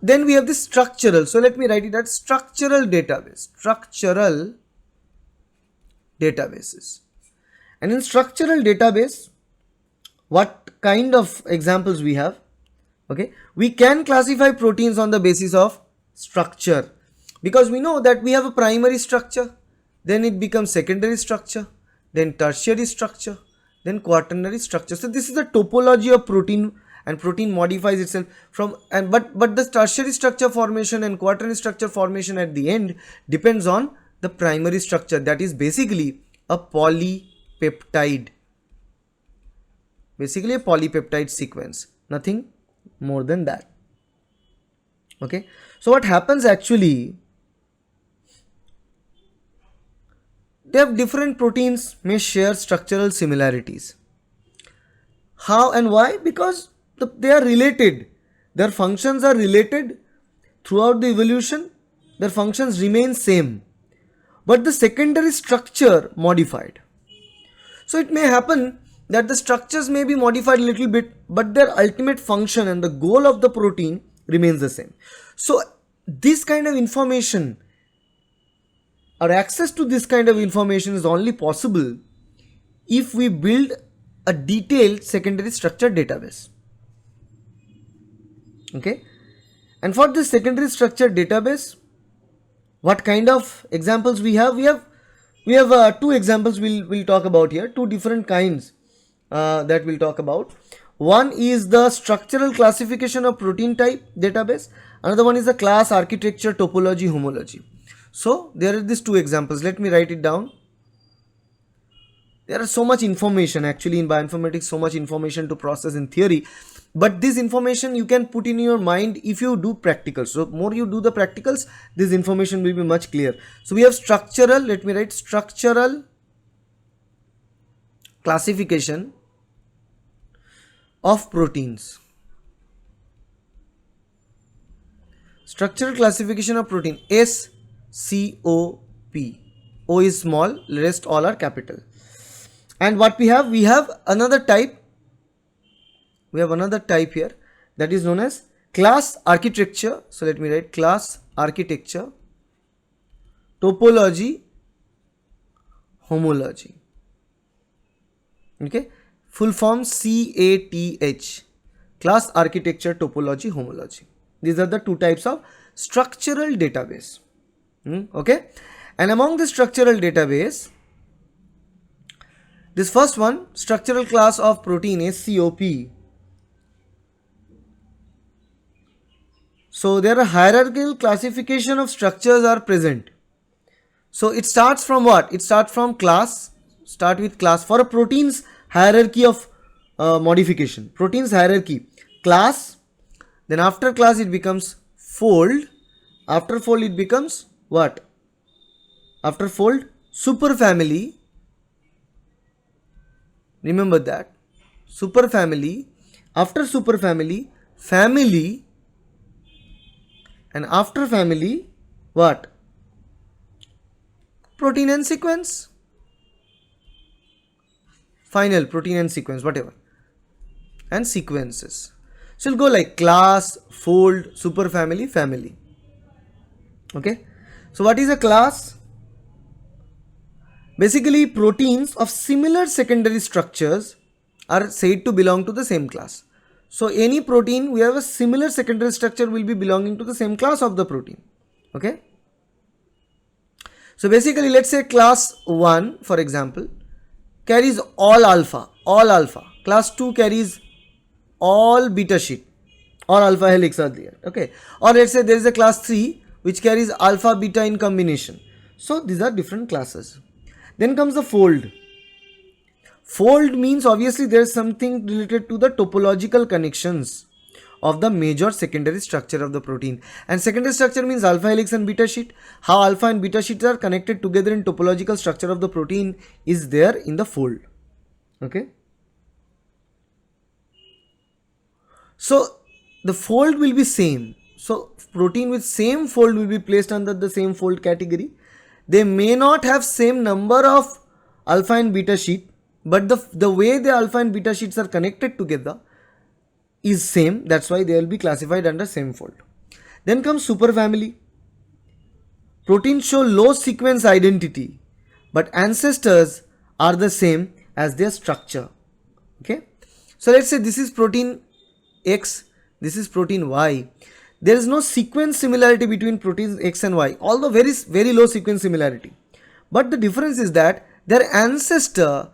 then we have the structural. So let me write it as structural database. Structural databases. And in structural database, what kind of examples we have? Okay, we can classify proteins on the basis of structure, because we know that we have a primary structure, then it becomes secondary structure, then tertiary structure, then quaternary structure. So this is the topology of protein, and protein modifies itself from, and but the tertiary structure formation and quaternary structure formation at the end depends on the primary structure, that is basically a polypeptide. Basically a polypeptide sequence, nothing more than that. Okay, so what happens actually, they have different proteins may share structural similarities. How and why? Because they are related, their functions are related throughout the evolution, their functions remain same, but the secondary structure modified. So it may happen that the structures may be modified a little bit, but their ultimate function and the goal of the protein remains the same. So this kind of information, or access to this kind of information, is only possible if we build a detailed secondary structure database. Okay, and for this secondary structure database, what kind of examples we have? We have two examples we'll talk about here, two different kinds that we'll talk about. One is the structural classification of protein type database, another one is the class architecture topology homology. So there are these two examples. Let me write it down. There is so much information actually in bioinformatics, so much information to process in theory, but this information you can put in your mind if you do practicals. So more you do the practicals, this information will be much clear. So we have structural, let me write structural classification of proteins. Structural classification of protein, SCOP. O is small, rest all are capital. And what we have another type. We have another type here, that is known as class architecture. So let me write class architecture topology homology. Okay, full form CATH, class architecture topology homology. These are the two types of structural database. Okay, and among the structural database, this first one, structural class of protein, SCOP. So there are hierarchical classification of structures are present. So it starts from what? It starts from class. Start with class for a protein's hierarchy of modification. Protein's hierarchy, class. Then after class it becomes fold. After fold it becomes what? After fold, superfamily. Remember that, superfamily. After superfamily, family, and after family, what? Protein and sequence. Final protein and sequence, whatever, and sequences. So it'll go like class, fold, superfamily, family. Okay. So what is a class? Basically, proteins of similar secondary structures are said to belong to the same class. So any protein we have a similar secondary structure will be belonging to the same class of the protein. Okay. So basically, let's say class 1, for example, carries all alpha. Class 2 carries all beta sheet, or alpha helix are there. Okay. Or let's say there is a class 3 which carries alpha beta in combination. So these are different classes. Then comes the fold. Fold means obviously there is something related to the topological connections of the major secondary structure of the protein. And secondary structure means alpha helix and beta sheet. How alpha and beta sheets are connected together in topological structure of the protein is there in the fold. Okay. So the fold will be same. So protein with same fold will be placed under the same fold category. They may not have same number of alpha and beta sheet, but the way the alpha and beta sheets are connected together is same. That's why they will be classified under same fold. Then comes superfamily. Proteins show low sequence identity, but ancestors are the same as their structure. Okay, so let's say this is protein X, this is protein Y. There is no sequence similarity between proteins X and Y, although very low sequence similarity. But the difference is that their ancestor,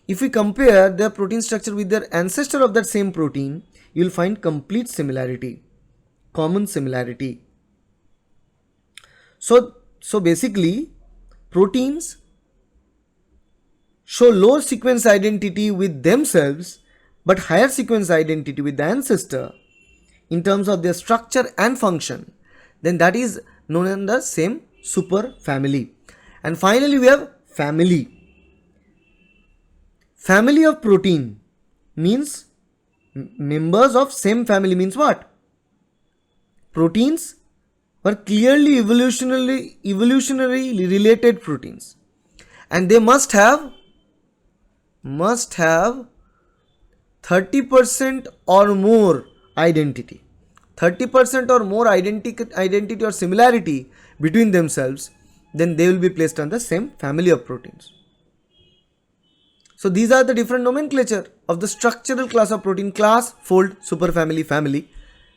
if we compare their protein structure with their ancestor of that same protein, you will find complete similarity, common similarity. So basically, proteins show low sequence identity with themselves, but higher sequence identity with the ancestor in terms of their structure and function. Then that is known as the same superfamily. And finally, we have family. Family of protein means members of same family means what? Proteins were clearly evolutionarily related proteins, and they must have 30% or more identity. 30% or more identity or similarity between themselves, then they will be placed on the same family of proteins. So these are the different nomenclature of the structural class of protein: class, fold, superfamily, family,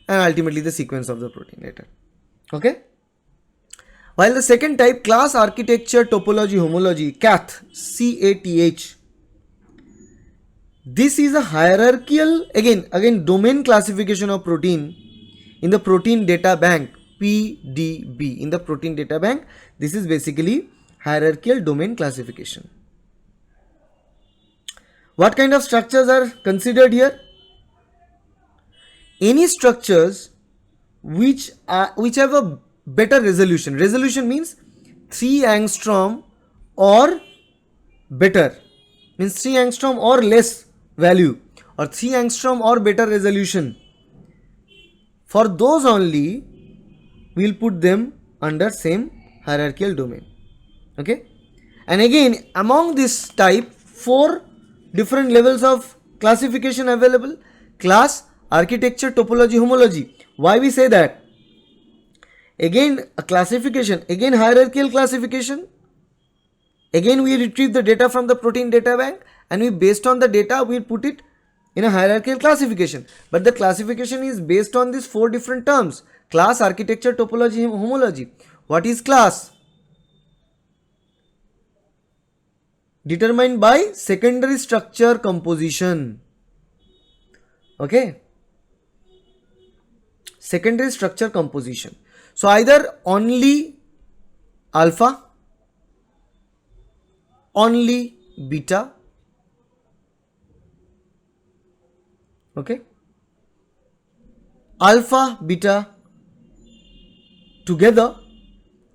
and ultimately the sequence of the protein later. Okay. While the second type, class architecture topology homology, CATH, CATH, this is a hierarchical again domain classification of protein in the protein data bank, PDB. In the protein data bank, this is basically hierarchical domain classification. What kind of structures are considered here? Any structures which have a better resolution. Resolution means 3 angstrom or better, means 3 angstrom or less value, or 3 angstrom or better resolution. For those only, we will put them under same hierarchical domain. Okay, and again among this type, 4 different levels of classification available: class, architecture, topology, homology. Why we say that? Again a classification, again hierarchical classification. Again we retrieve the data from the protein data bank, and we based on the data we put it in a hierarchical classification. But the classification is based on these 4 different terms: class, architecture, topology, homology. What is class? Determined by secondary structure composition. Okay, secondary structure composition. So either only alpha, only beta, okay, alpha, beta together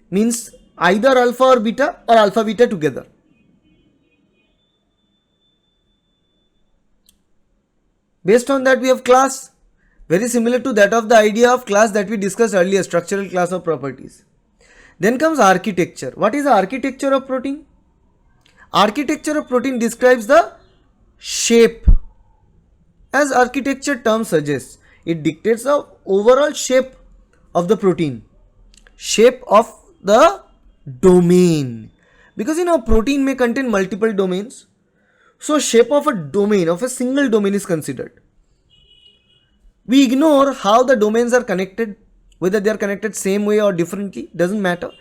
means either alpha or beta, or alpha beta together. Based on that we have class, very similar to that of the idea of class that we discussed earlier, structural class of properties. Then comes architecture. What is the architecture of protein? Architecture of protein describes the shape. As architecture term suggests, it dictates the overall shape of the protein, shape of the domain, because protein may contain multiple domains. So shape of a domain, of a single domain is considered. We ignore how the domains are connected, whether they are connected same way or differently, doesn't matter.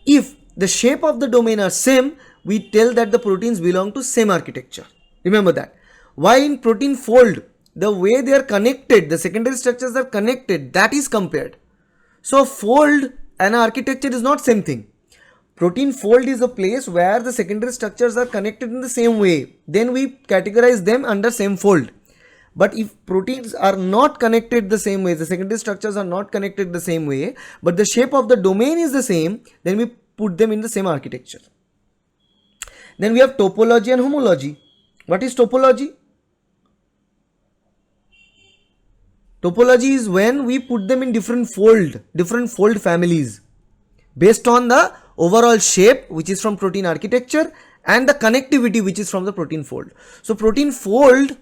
If the shape of the domain are same, we tell that the proteins belong to same architecture. Remember that. Why in protein fold, the way they are connected, the secondary structures are connected, that is compared. So fold and architecture is not same thing. Protein fold is a place where the secondary structures are connected in the same way. Then we categorize them under same fold. But if proteins are not connected the same way, the secondary structures are not connected the same way, but the shape of the domain is the same, then we put them in the same architecture. Then we have topology and homology. What is topology? Topology is when we put them in different fold families based on the overall shape, which is from protein architecture, and the connectivity, which is from the protein fold. So protein fold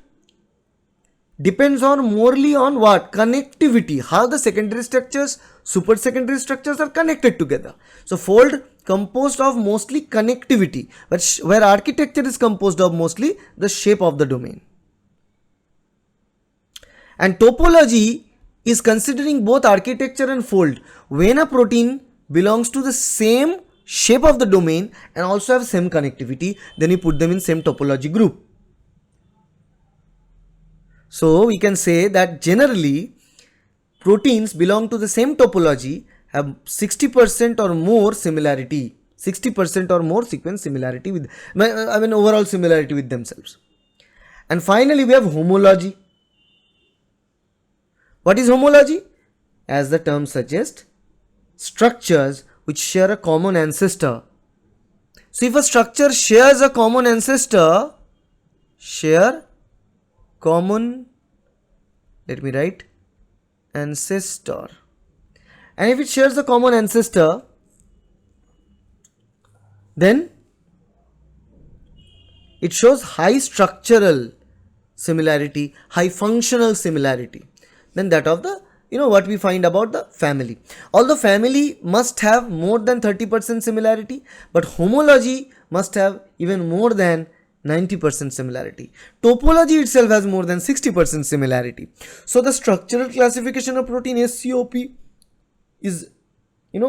depends on morely on what? Connectivity. How the secondary structures, super secondary structures are connected together. So fold composed of mostly connectivity, where architecture is composed of mostly the shape of the domain. And topology is considering both architecture and fold. When a protein belongs to the same shape of the domain and also have same connectivity, then you put them in same topology group. So we can say that generally proteins belong to the same topology have 60% or more similarity, 60% or more sequence similarity with, overall similarity with themselves. And finally we have homology. What is homology? As the term suggests, structures which share a common ancestor. So if a structure shares a common ancestor, ancestor, and if it shares a common ancestor, then it shows high structural similarity, high functional similarity than that of the, what we find about the family. Although family must have more than 30% similarity, but homology must have even more than 90% similarity. Topology itself has more than 60% similarity. So the structural classification of protein SCOP is, in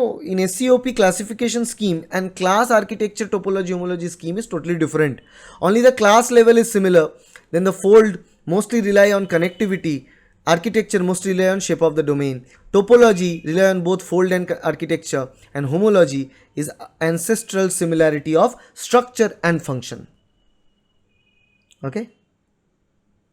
SCOP classification scheme and class architecture topology homology scheme is totally different. Only the class level is similar. Then the fold mostly rely on connectivity. Architecture mostly rely on shape of the domain. Topology rely on both fold and architecture, and homology is ancestral similarity of structure and function. Okay,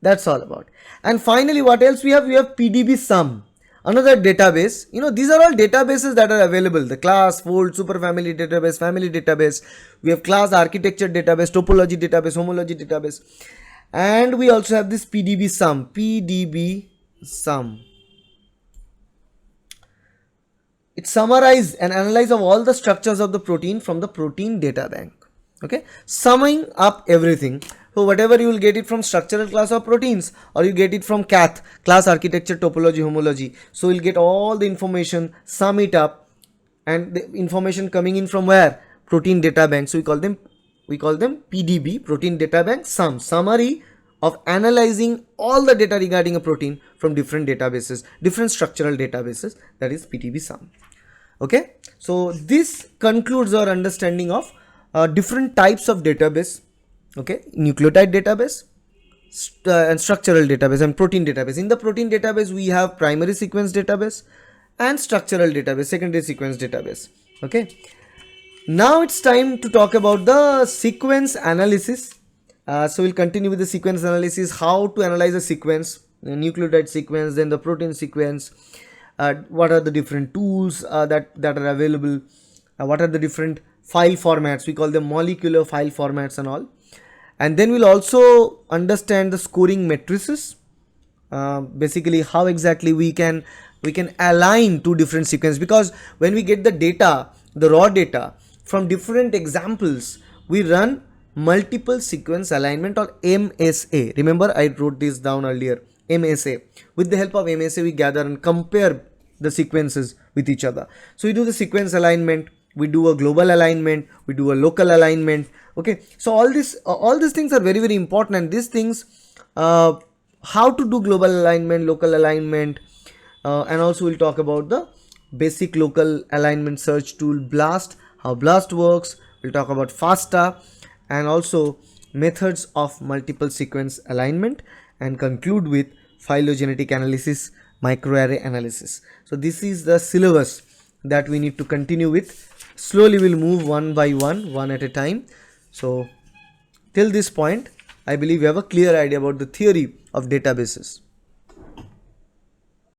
that's all about. And finally, what else we have? We have PDBsum, another database. These are all databases that are available: the class, fold, superfamily database, family database. We have class architecture database, topology database, homology database, and we also have this PDBsum. It summarizes and analyzes of all the structures of the protein from the protein data bank. Okay, summing up everything. So whatever you will get it from structural class of proteins, or you get it from CATH, class architecture topology homology. So you'll get all the information, sum it up, and the information coming in from where? Protein data bank. So we call them PDB, protein data bank sum, summary of analyzing all the data regarding a protein from different databases, different structural databases, that is PDBsum. Okay, so this concludes our understanding of different types of database. Okay, nucleotide database and structural database and protein database. In the protein database we have primary sequence database and structural database, secondary sequence database. Okay, now it's time to talk about the sequence analysis. So we'll continue with the sequence analysis, how to analyze a sequence, the nucleotide sequence, then the protein sequence, what are the different tools that are available, what are the different file formats, we call them molecular file formats and all. And then we'll also understand the scoring matrices, basically how exactly we can align two different sequences, because when we get the data, the raw data from different examples, we run multiple sequence alignment, or MSA. Remember, I wrote this down earlier, MSA. With the help of MSA we gather and compare the sequences with each other. So we do the sequence alignment, we do a global alignment, we do a local alignment. Okay, so all these things are very, very important, and these things, how to do global alignment, local alignment, and also we'll talk about the basic local alignment search tool BLAST, how BLAST works. We'll talk about FASTA and also methods of multiple sequence alignment, and conclude with phylogenetic analysis, microarray analysis. So this is the syllabus that we need to continue with. Slowly we'll move one by one at a time. So till this point, I believe you have a clear idea about the theory of databases.